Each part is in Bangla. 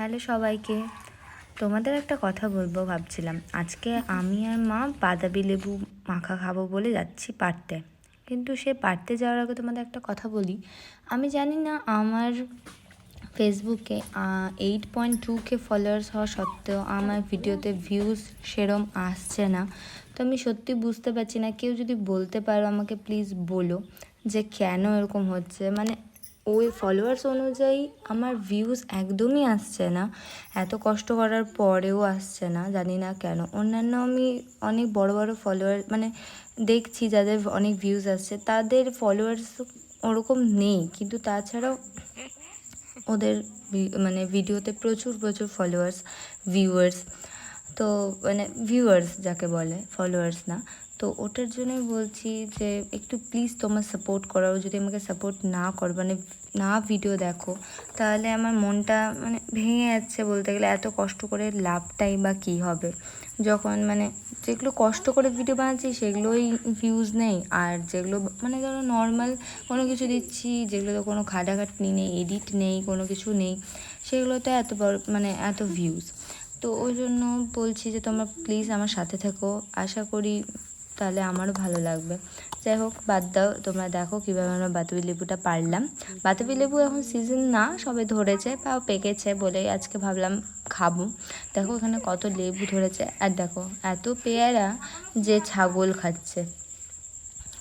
হ্যালো সবাইকে, তোমাদের একটা কথা বলবো ভাবছিলাম। আজকে আমি আর মা বাতাবি লেবু মাখা খাবো বলে যাচ্ছি পাড়তে। কিন্তু সে পাড়তে যাওয়ার আগে তোমাদের একটা কথা বলি। আমি জানি না আমার ফেসবুকে 8.2K ফলোয়ার্স হওয়া সত্ত্বেও আমার ভিডিওতে ভিউজ সেরম আসছে না। তো আমি সত্যি বুঝতে পারছি না। কেউ যদি বলতে পারো আমাকে প্লিজ বলো যে কেন এরকম হচ্ছে। মানে ওই ফলোয়ার্স অনুযায়ী আমার ভিউজ একদমই আসছে না, এত কষ্ট করার পরেও আসছে না, জানি না কেন। অন্যান্য আমি অনেক বড় বড় ফলোয়ার মানে দেখছি যাদের অনেক ভিউজ আসছে, তাদের ফলোয়ার্স ওরকম নেই, কিন্তু তাছাড়াও ওদের মানে ভিডিওতে প্রচুর প্রচুর ফলোয়ার্স, ভিউয়ার্স। তো মানে ভিউয়ার্স যাকে বলে, ফলোয়ার্স না। তো ওটার জন্যই বলছি যে একটু প্লিজ তোমার সাপোর্ট করো। যদি আমাকে সাপোর্ট না করো, মানে না ভিডিও দেখো, তাহলে আমার মনটা মানে ভেঙে যাচ্ছে বলতে গেলে। এত কষ্ট করে লাভটাই বা কী হবে, যখন মানে যেগুলো কষ্ট করে ভিডিও বানাচ্ছি সেগুলোই ভিউজ নেই। আর যেগুলো মানে ধরো নর্মাল কোনো কিছু দিচ্ছি, যেগুলোতে কোনো খাটাখাটনি নেই, এডিট নেই, কোনো কিছু নেই, সেগুলোতে এত বড় মানে এত ভিউজ। তো ওই জন্য বলছি যে তোমরা প্লিজ আমার সাথে থেকো, আশা করি তাহলে আমারও ভালো লাগবে। যাই হোক, বাদ দাও, তোমরা দেখো কীভাবে আমরা বাতাবি লেবুটা পারলাম। বাতাবি লেবু এখন সিজন না, সবে ধরেছে বা পেকেছে বলেই আজকে ভাবলাম খাবো। দেখো এখানে কত লেবু ধরেছে, আর দেখো এত পেয়ারা যে ছাগল খাচ্ছে।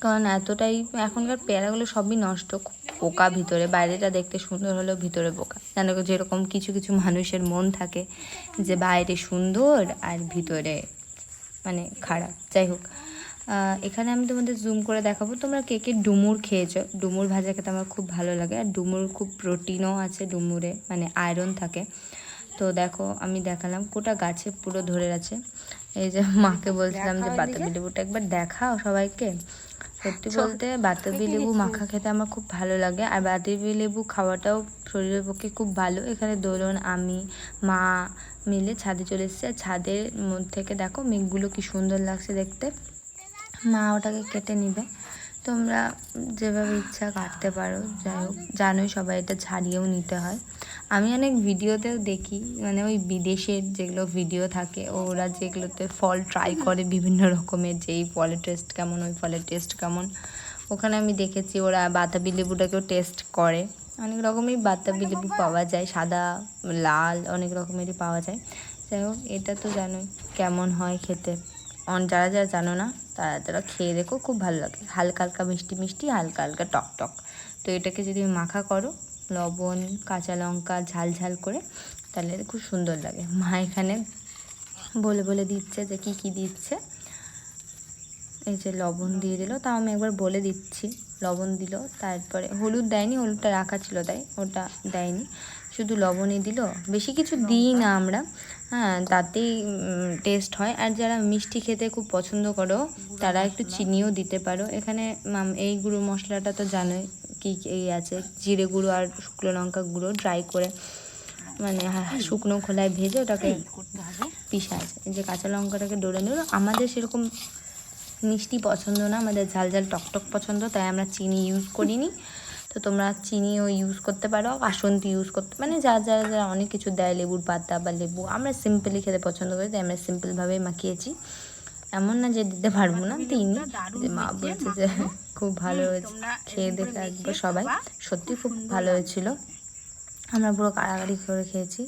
কারণ এতটাই এখনকার পেয়ারাগুলো সবই নষ্ট, পোকা ভিতরে। বাইরেটা দেখতে সুন্দর হলেও ভিতরে পোকা। জানো, যেরকম কিছু কিছু মানুষের মন থাকে যে বাইরে সুন্দর আর ভিতরে মানে খারাপ। যাই হোক, এখানে আমি তোমাদের জুম করে দেখাবো। তোমরা কে কে ডুমুর খেয়েছো? ডুমুর ভাজা খেতে আমার খুব ভালো লাগে, আর ডুমুর খুব প্রোটিনও আছে, ডুমুরে মানে আয়রন থাকে। তো দেখো আমি দেখালাম, কোটা গাছে পুরো ধরে আছে। এই যে মাকে বলছিলাম যে বাতাবি লেবুটা একবার দেখাও সবাইকে। সত্যি বলতে বাতাবি লেবু মাখা খেতে আমার খুব ভালো লাগে, আর বাতাবি লেবু খাওয়াটাও শরীরের পক্ষে খুব ভালো। এখানে দোলন আমি মা মিলে ছাদে চলে এসেছি, আর ছাদের মধ্যে থেকে দেখো মেঘগুলো কি সুন্দর লাগছে দেখতে। মা ওটাকে কেটে নিবে, তোমরা যেভাবে ইচ্ছা কাটতে পারো। যাই হোক, জানোই সবাই এটা ছাড়িয়েও নিতে হয়। আমি অনেক ভিডিওতেও দেখি, মানে ওই বিদেশের যেগুলো ভিডিও থাকে, ওরা যেগুলোতে ফল ট্রাই করে বিভিন্ন রকমের, যে এই ফলের টেস্ট কেমন, ওই ফলের টেস্ট কেমন, ওখানে আমি দেখেছি ওরা বাতাবি লেবুটাকেও টেস্ট করে। অনেক রকমই বাতাবি লেবু পাওয়া যায়, সাদা, লাল, অনেক রকমেরই পাওয়া যায়। যাই হোক, এটা তো জানোই কেমন হয় খেতে। যারা যারা জানো না তারা খেয়ে দেখো, খুব ভালো লাগে। হালকা হালকা মিষ্টি মিষ্টি, হালকা হালকা টক টক। তো এটাকে যদি মাখা করো লবণ, কাঁচা লঙ্কা ঝাল ঝাল করে, তাহলে খুব সুন্দর লাগে। মা এখানে বলে বলে দিচ্ছে যে কী কী দিচ্ছে। এই যে লবণ দিয়ে দিল, তাও আমি একবার বলে দিচ্ছি। লবণ দিল, তারপরে হলুদ দেয়নি, হলুদটা রাখা ছিল তাই ওটা দেয়নি, শুধু লবণই দিল। বেশি কিছু দিই না আমরা, হ্যাঁ, তাতেই টেস্ট হয়। আর যারা মিষ্টি খেতে খুব পছন্দ করো তারা একটু চিনিও দিতে পারো। এখানে এই গুঁড়ো মশলাটা তো জানোই কী এই আছে, জিরে গুঁড়ো আর শুকনো লঙ্কা গুঁড়ো ড্রাই করে, মানে শুকনো খোলায় ভেজে ওটাকে পিষা আছে। এই যে কাঁচা লঙ্কাটাকে ডলে নিল। আমাদের সেরকম মিষ্টি পছন্দ না, আমাদের ঝাল ঝাল টকটক পছন্দ, তাই আমরা চিনি ইউজ করিনি। তো তোমরা চিনিও ইউজ করতে পারো, বাসন্তী ইউজ করতে, মানে যারা যারা যারা অনেক কিছু দেয়, লেবুর পাতা বা লেবু। আমরা সিম্পলি খেতে পছন্দ করি, তাই আমরা সিম্পলভাবেই মাখিয়েছি। এমন না যে দিতে পারবো না, দিইনি। যে মা বলছে যে খুব ভালো হয়েছে, খেয়ে দেখে আসবো সবাই। সত্যি খুব ভালো হয়েছিল, আমরা পুরো কাড়াকাড়ি করে খেয়েছি।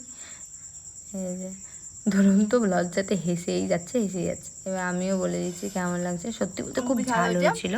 এই যে ধরুন তো লজ্জাতে হেসেই যাচ্ছে। এবার আমিও বলে দিচ্ছি কেমন লাগছে। সত্যি বলতে খুব ঝাল হয়েছিল।